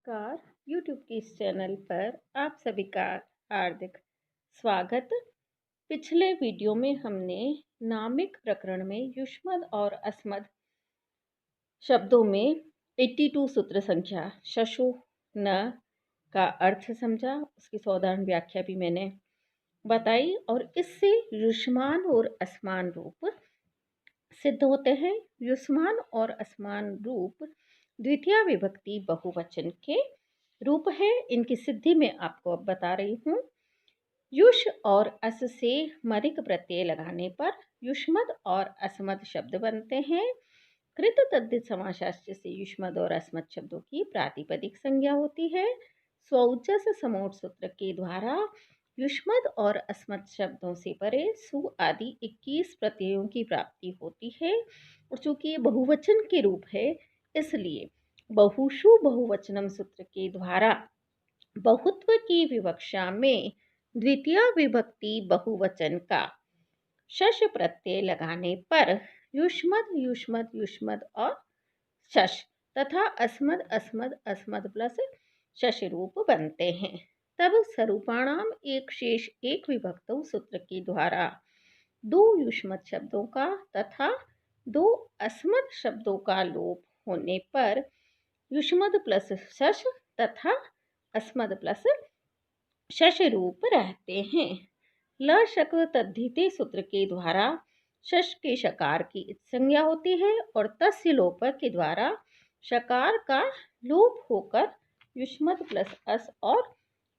नमस्कार। YouTube के इस चैनल पर आप सभी का हार्दिक स्वागत। पिछले वीडियो में हमने नामिक प्रकरण में युष्मद और अस्मद शब्दों में 82 सूत्र संख्या शशु न का अर्थ समझा। उसकी साधारण व्याख्या भी मैंने बताई और इससे युष्मान और असमान रूप सिद्ध होते हैं। युष्मान और असमान रूप द्वितीय विभक्ति बहुवचन के रूप है। इनकी सिद्धि मैं आपको अब बता रही हूँ। युष और अस से मदिक प्रत्यय लगाने पर युष्मद और असमद शब्द बनते हैं। कृत तद्धित समासाष्ट्र से युष्मद और असमद शब्दों की प्रातिपदिक संज्ञा होती है। स्वउजस समोट सूत्र के द्वारा युष्मद और अस्मद शब्दों से परे सु आदि 21 प्रत्ययों की प्राप्ति होती है और चूंकि ये बहुवचन के रूप है इसलिए बहुषु बहुवचनम सूत्र के द्वारा बहुत्व की विवक्षा में द्वितीय विभक्ति बहुवचन का शश प्रत्यय लगाने पर युष्मद युष्मद युष्मद और शश तथा अस्मद अस्मद अस्मद प्लस शश रूप बनते हैं। तब स्वरूपाणाम एक शेष एक विभक्त सूत्र के द्वारा दो युष्मद शब्दों का तथा दो अस्मद शब्दों का लोप होने पर युष्मद प्लस शश तथा अस्मद प्लस शश रूप रहते हैं। ल शक तद्धिते सूत्र के द्वारा शश के शकार की संज्ञा होती है और तस्य लोप के द्वारा शकार का लोप होकर युष्मद प्लस अस और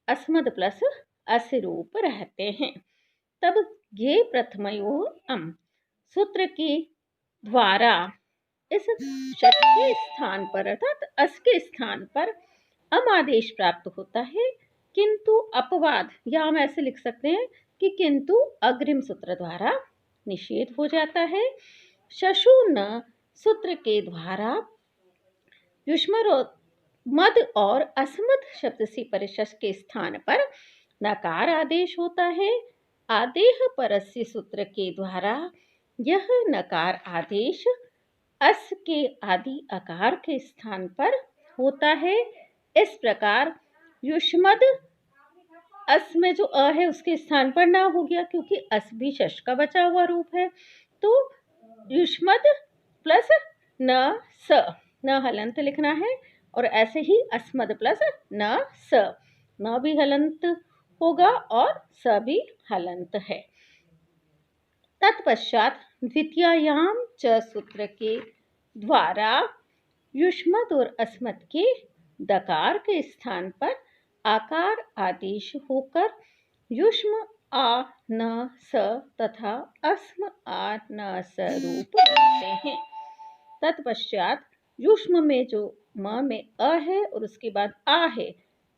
अस्मद प्लस अस रूप रहते हैं। तब ये प्रथमयो अम सूत्र के द्वारा इस शश के स्थान पर अर्थात अस के स्थान पर अम आदेश प्राप्त होता है, किंतु अपवाद या हम ऐसे लिख सकते हैं कि किंतु अग्रिम सूत्र द्वारा निषेध हो जाता है। शशु न सूत्र के द्वारा युष्मद मद और अस्मद शब्द से परिशश के स्थान पर नकार आदेश होता है। आदेह परस्य सूत्र के द्वारा यह नकार आदेश अस के आदि आकार के स्थान पर होता है। इस प्रकार युष्मद अस में जो अ है उसके स्थान पर ना हो गया क्योंकि अस भी शश का बचा हुआ रूप है। तो युष्मद प्लस न स न हलंत लिखना है और ऐसे ही अस्मद प्लस न स न भी हलंत होगा और स भी हलंत है। तत्पश्चात द्वितीयायाम च सूत्र के द्वारा युष्मद और अस्मद के दकार के स्थान पर आकार आदेश होकर युष्म आ न स तथा अस्म आ न स रूप बनते हैं। तत्पश्चात युष्म में जो म में अ है और उसके बाद आ है,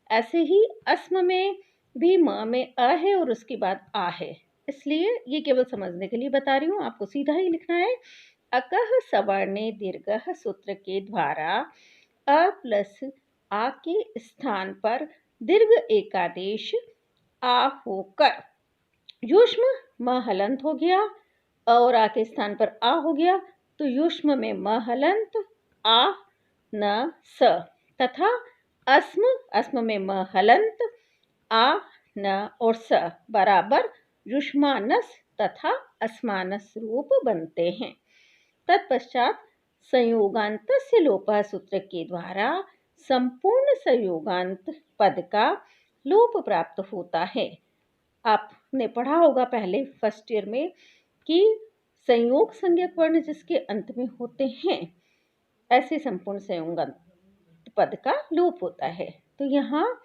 ऐसे ही अस्म में भी म में अ है और उसके बाद आ है। इसलिए ये केवल समझने के लिए बता रही हूँ, आपको सीधा ही लिखना है। अकह सवर्णे दीर्घ सूत्र के द्वारा अ प्लस आ के स्थान पर दीर्घ एकादेश आ होकर युष्म म हलंत हो गया। अ और आ के स्थान पर आ हो गया तो युष्म में म हलंत आ न स तथा अस्म में म हलंत आ न और स बराबर युष्मानस तथा अस्मानस रूप बनते हैं। तत्पश्चात संयोगांत से लोपः सूत्र के द्वारा संपूर्ण संयोगांत पद का लोप प्राप्त होता है। आपने पढ़ा होगा पहले फर्स्ट ईयर में कि संयोग संज्ञक वर्ण जिसके अंत में होते हैं ऐसे संपूर्ण संयोगांत पद का लोप होता है। तो यहाँ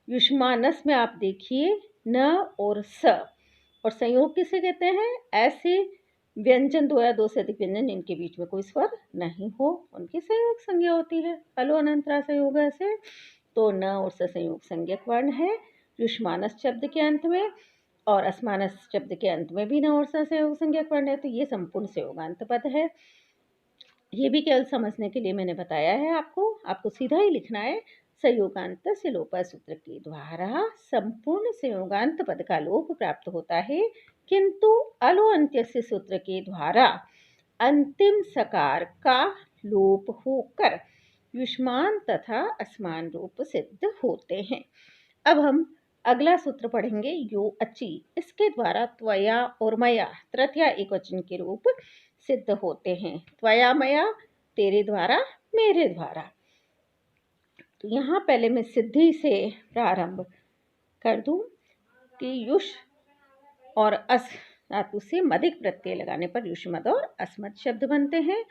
युष्मानस में आप देखिए न और स और संयोग किसे कहते हैं? ऐसे व्यंजन दो या दो से अधिक व्यंजन जिनके बीच में कोई स्वर नहीं हो उनकी संयोग संज्ञा होती है। हलो अनंतरा संयोग ऐसे तो न और स संयोग संज्ञक वर्ण है युष्मानस शब्द के अंत में और अस्मानस शब्द के अंत में भी न और स संयोग संज्ञक वर्ण है। तो ये संपूर्ण संयोगांत पद है। ये भी केवल समझने के लिए मैंने बताया है आपको सीधा ही लिखना है। संयोगांत से लोपः सूत्र के द्वारा संपूर्ण संयोगांत पद का लोप प्राप्त होता है, किंतु अलो अंत्य से सूत्र के द्वारा अंतिम सकार का लोप होकर युष्मान तथा असमान रूप सिद्ध होते हैं। अब हम अगला सूत्र पढ़ेंगे यो अचि। इसके द्वारा त्वया और मया तृतीया एकवचन के रूप सिद्ध होते हैं। त्वया मया, तेरे द्वारा, मेरे द्वारा। तो यहाँ पहले मैं सिद्धि से प्रारंभ कर दूं कि युष और अस धातु से मदिक प्रत्यय लगाने पर युष्मद और अस्मद शब्द बनते हैं।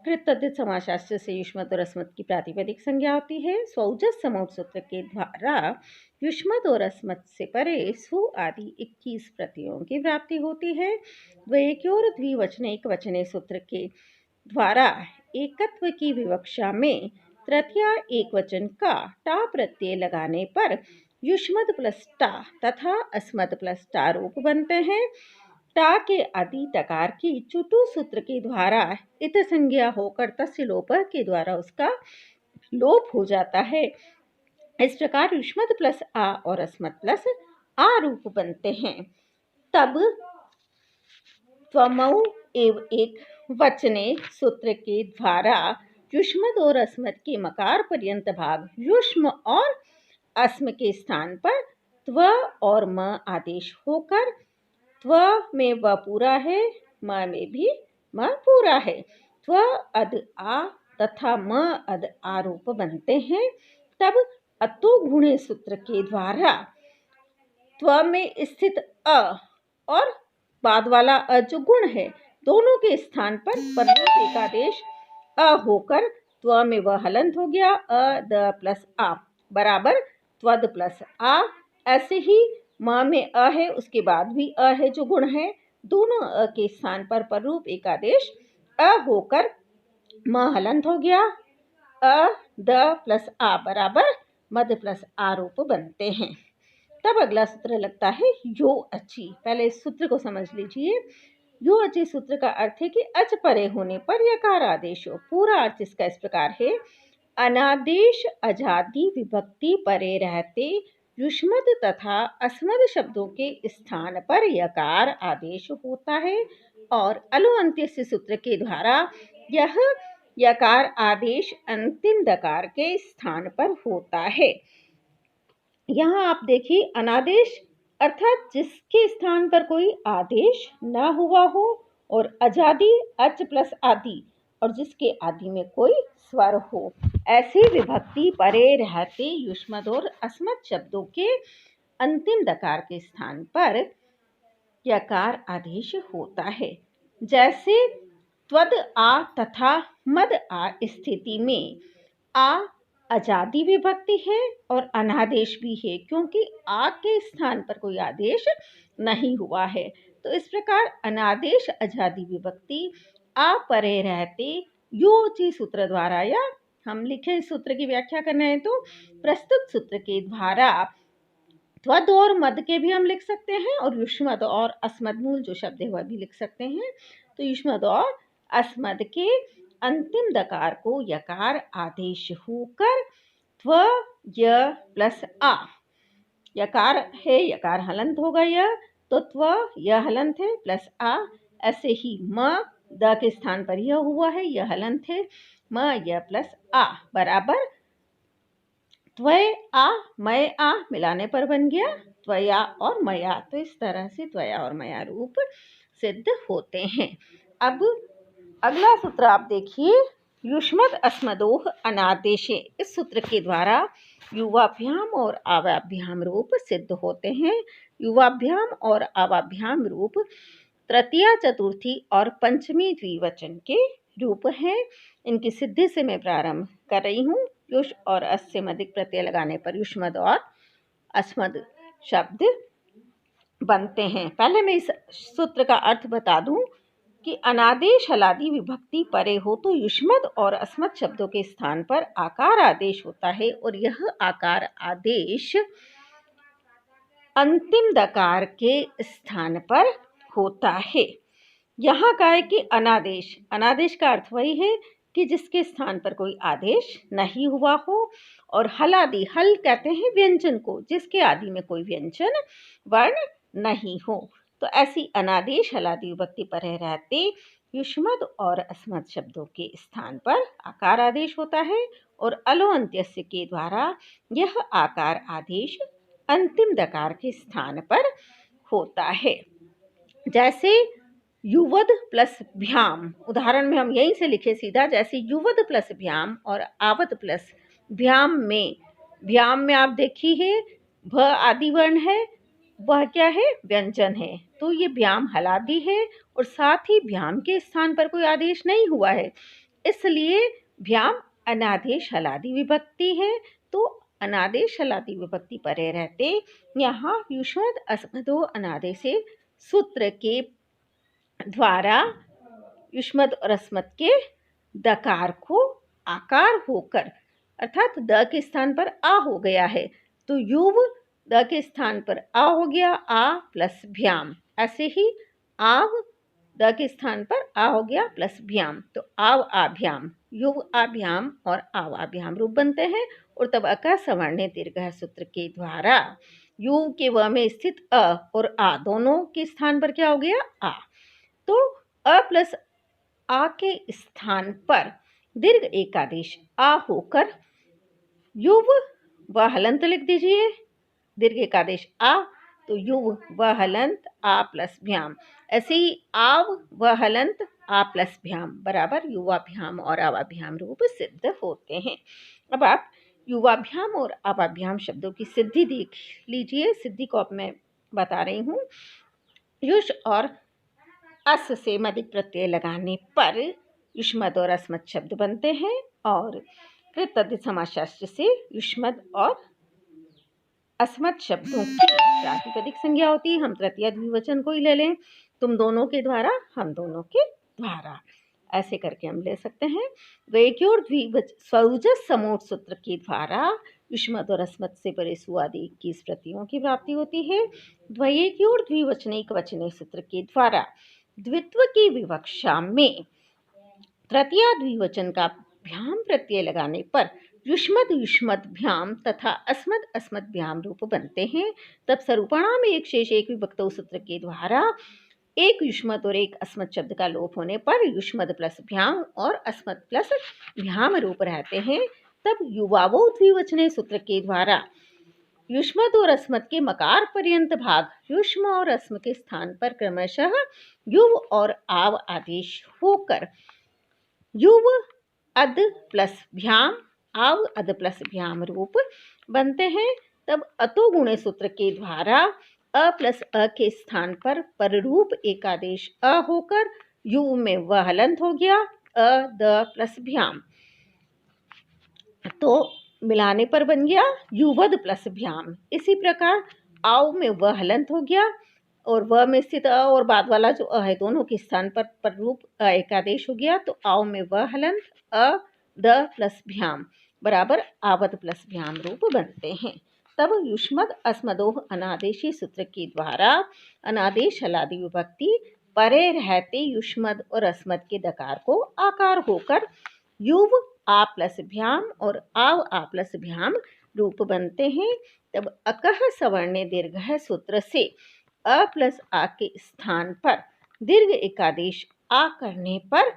कृत तद्धित समासशास्त्र से युष्मद और अस्मद की प्रातिपदिक संज्ञा होती है। स्वौजस समूह सूत्र के द्वारा युष्मद और अस्मद से परे सु आदि 21 प्रत्ययों की प्राप्ति होती है। द्वैक्योर द्विवचने एक वचने सूत्र के द्वारा एकत्व की विवक्षा में तृतीया एक वचन का टा प्रत्यय लगाने पर युष्मद प्लस टा तथा अस्मद प्लस टा रूप बनते हैं। टा के आदि टकार की चुटु सूत्र के द्वारा इत संज्ञा होकर तस्य लोप के द्वारा उसका लोप हो जाता है। इस प्रकार युष्मद प्लस आ और अस्मद प्लस आ रूप बनते हैं। तब त्वमौ एव एक वचने सूत्र के द्वारा युष्मद और अस्मद के मकार पर्यंत भाग युष्म और अस्म के स्थान पर त्व और म आदेश होकर त्व में व पूरा है, म में भी म पूरा है। त्व अद आ तथा म अद आ रूप बनते हैं। तब अतो गुणे सूत्र के द्वारा त्व में स्थित अ और बाद वाला अ जो गुण है दोनों के स्थान पर परलोप एकादेश अ होकर त्व में व हलंत हो गया। अ द प्लस आ बराबर त्वद प्लस आ। ऐसे ही म में अ है, उसके बाद भी अ है जो गुण है, दोनों अ के स्थान पर पररूप एकादेश अ होकर म हलंत हो गया। अ द प्लस आ बराबर मद प्लस आ रूप बनते हैं। तब अगला सूत्र लगता है यो अचि। पहले इस सूत्र को समझ लीजिए। यो अचि सूत्र का अर्थ है कि अच परे होने पर यकार आदेश हो। पूरा अर्थ इसका इस प्रकार है। अनादेश अजादि विभक्ति परे रहते युष्मद तथा अस्मद शब्दों के स्थान पर यकार आदेश होता है और अलु अंत्य सूत्र के द्वारा यह यकार आदेश अंतिम दकार के स्थान पर होता है। यहाँ आप देखिए अनादेश अर्थात जिसके स्थान पर कोई आदेश न हुआ हो, और अजादि अच प्लस आदि और जिसके आदि में कोई स्वर हो, ऐसी विभक्ति परे रहते युष्मद और अस्मद शब्दों के अंतिम दकार के स्थान पर यकार आदेश होता है। जैसे त्वद आ तथा मद आ स्थिति में आ अजादि विभक्ति है और अनादेश भी है, क्योंकि आ के स्थान पर कोई आदेश नहीं हुआ है। तो इस प्रकार अनादेश अजादि विभक्ति आ परे रहते योचि सूत्र द्वारा, या हम लिखे इस सूत्र की व्याख्या करना है तो प्रस्तुत सूत्र के द्वारा त्वद और मद के भी हम लिख सकते हैं और युष्मद और अस्मद मूल जो शब्द है वह भी लिख सकते हैं। तो युष्मद और अस्मद के अंतिम दकार को यकार आदेश होकर त्व य प्लस आ, यकार है यकार हलंत होगा यह, तो त्व य हलंत है प्लस आ। ऐसे ही म द के स्थान पर यह हुआ है, यह हलंत है, म य प्लस आ बराबर त्वय आ मय आ मिलाने पर बन गया त्वया और मया। तो इस तरह से त्वया और मया रूप सिद्ध होते हैं। अब अगला सूत्र आप देखिए, युष्मद अस्मदोह अनादेशे। इस सूत्र के द्वारा युवाभ्याम और आवाभ्याम रूप सिद्ध होते हैं। युवाभ्याम और आवाभ्याम रूप तृतीया चतुर्थी और पंचमी द्विवचन के रूप हैं। इनकी सिद्धि से मैं प्रारंभ कर रही हूँ। युष और अस से मदिक प्रत्यय लगाने पर युष्मद और अस्मद शब्द बनते हैं। पहले मैं इस सूत्र का अर्थ बता दूं कि अनादेश हलादी विभक्ति परे हो तो युष्मद और अस्मद शब्दों के स्थान पर आकार आदेश होता है, और यह आकार आदेश अंतिम दकार के स्थान पर होता है। यहाँ का है कि अनादेश, अनादेश का अर्थ वही है कि जिसके स्थान पर कोई आदेश नहीं हुआ हो, और हलादि, हल कहते हैं व्यंजन को, जिसके आदि में कोई व्यंजन वर्ण नहीं हो। तो ऐसी अनादेश हलादि विभक्ति परे रहते युष्मद और अस्मद शब्दों के स्थान पर आकार आदेश होता है और अलो अंत्यस्य के द्वारा यह आकार आदेश अंतिम दकार के स्थान पर होता है। जैसे युवद प्लस भ्याम, उदाहरण में हम यहीं से लिखे सीधा, जैसे युवद प्लस भ्याम और आवद प्लस भ्याम में आप देखिए भ आदि वर्ण है, वह क्या है, व्यंजन है, तो ये भ्याम हलादी है और साथ ही भ्याम के स्थान पर कोई आदेश नहीं हुआ है, इसलिए भ्याम अनादेश हलादी विभक्ति है। तो अनादेश हलादी विभक्ति परे रहते यहाँ युष्मद अस्मदो अनादेश से सूत्र के द्वारा युष्मद और अस्मद के दकार को आकार होकर, अर्थात द के स्थान पर आ हो गया है, तो युव द के स्थान पर आ हो गया, आ प्लस भ्याम, ऐसे ही आव द के स्थान पर आ हो गया प्लस भ्याम, तो आव आभ्याम, युव आभ्याम और आव आभ्याम रूप बनते हैं। और तब अका सवर्णे दीर्घ सूत्र के द्वारा युव के व में स्थित अ और आ दोनों के स्थान पर क्या हो गया, आ, तो अ प्लस आ के स्थान पर दीर्घ एकादेश आ होकर युव व हलंत लिख दीजिए, दीर्घ एकादेश आ, तो युव व हलंत आ प्लस भ्याम, ऐसे ही आव व हलंत आ प्लस भ्याम बराबर युवाभ्याम और आवाभ्याम रूप सिद्ध होते हैं। अब आप युवाभ्याम और आवाभ्याम शब्दों की सिद्धि देख लीजिए। सिद्धि को अब मैं बता रही हूँ। युष और अस से मदिक प्रत्यय लगाने पर युष्मद और अस्मद शब्द बनते हैं और कृत तद्धित समासशास्त्र से युष्मद और अस्मद शब्दों की प्रातिपदिक संज्ञा होती है। हम तृतीय द्विवचन को ही ले लें, तुम दोनों के द्वारा, हम दोनों के द्वारा, ऐसे करके हम ले सकते हैं। वैक्योर स्वउजस समूढ़ सूत्र के द्वारा युष्मद और अस्मद से परे सुआदि 21 प्रतियों की प्राप्ति होती है। द्वयेक्योर द्विवचनिक वचने सूत्र के द्वारा द्वित्व की विवक्षा में तृतीय द्विवचन का भ्याम प्रत्यय लगाने पर युष्मद युष्मद भ्याम तथा अस्मद अस्मद भ्याम रूप बनते हैं। तब स्वरूपणाम एक शेष एक विभक्तौ सूत्र के द्वारा एक युष्मद और एक अस्मद शब्द का लोप होने पर युष्मद प्लस भ्याम और अस्मद प्लस भ्याम रूप रहते हैं। तब युवावो द्विवचने सूत्र के द्वारा युष्मद और अस्मद के मकार पर्यंत भाग युष्म और अस्म के स्थान पर क्रमशः युव और आव आदेश होकर युव अद प्लस भ्याम आव अद प्लस भ्याम रूप बनते हैं। तब अतो गुणे सूत्र के द्वारा अ प्लस अ के स्थान पर रूप एकादेश अ होकर युव में व हलंत हो गया, अ द प्लस भ्याम, तो मिलाने पर बन गया युवद प्लस भ्याम। इसी प्रकार आव में व हलंत हो गया और व में स्थित अ और बाद वाला जो अ है दोनों के स्थान पर रूप एकादेश हो गया, तो आव में व हलंत अ द प्लस भ्याम बराबर आवद प्लस भ्याम रूप बनते हैं। तब युष्मद अस्मदोह अनादेशी सूत्र के द्वारा अनादेश हलादी विभक्ति परे रहते युष्मद और अस्मद के दकार को आकार होकर युव आ प्लस भ्याम और आव आ प्लस भ्याम रूप बनते हैं। तब अकह सवर्णे दीर्घ सूत्र से अ प्लस आ के स्थान पर दीर्घ एकादेश आ करने पर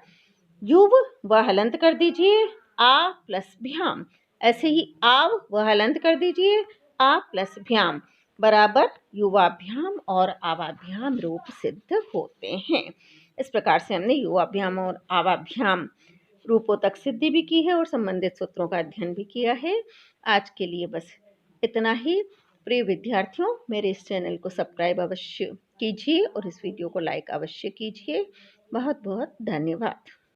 युव व हलंत कर दीजिए, आ प्लस भ्याम, ऐसे ही आव व हलंत कर दीजिए, आ प्लस भ्याम बराबर युवाभ्याम और आवाभ्याम रूप सिद्ध होते हैं। इस प्रकार से हमने युवाभ्याम और आवाभ्याम रूपों तक सिद्धि भी की है और संबंधित सूत्रों का अध्ययन भी किया है। आज के लिए बस इतना ही। प्रिय विद्यार्थियों, मेरे इस चैनल को सब्सक्राइब अवश्य कीजिए और इस वीडियो को लाइक अवश्य कीजिए। बहुत बहुत धन्यवाद।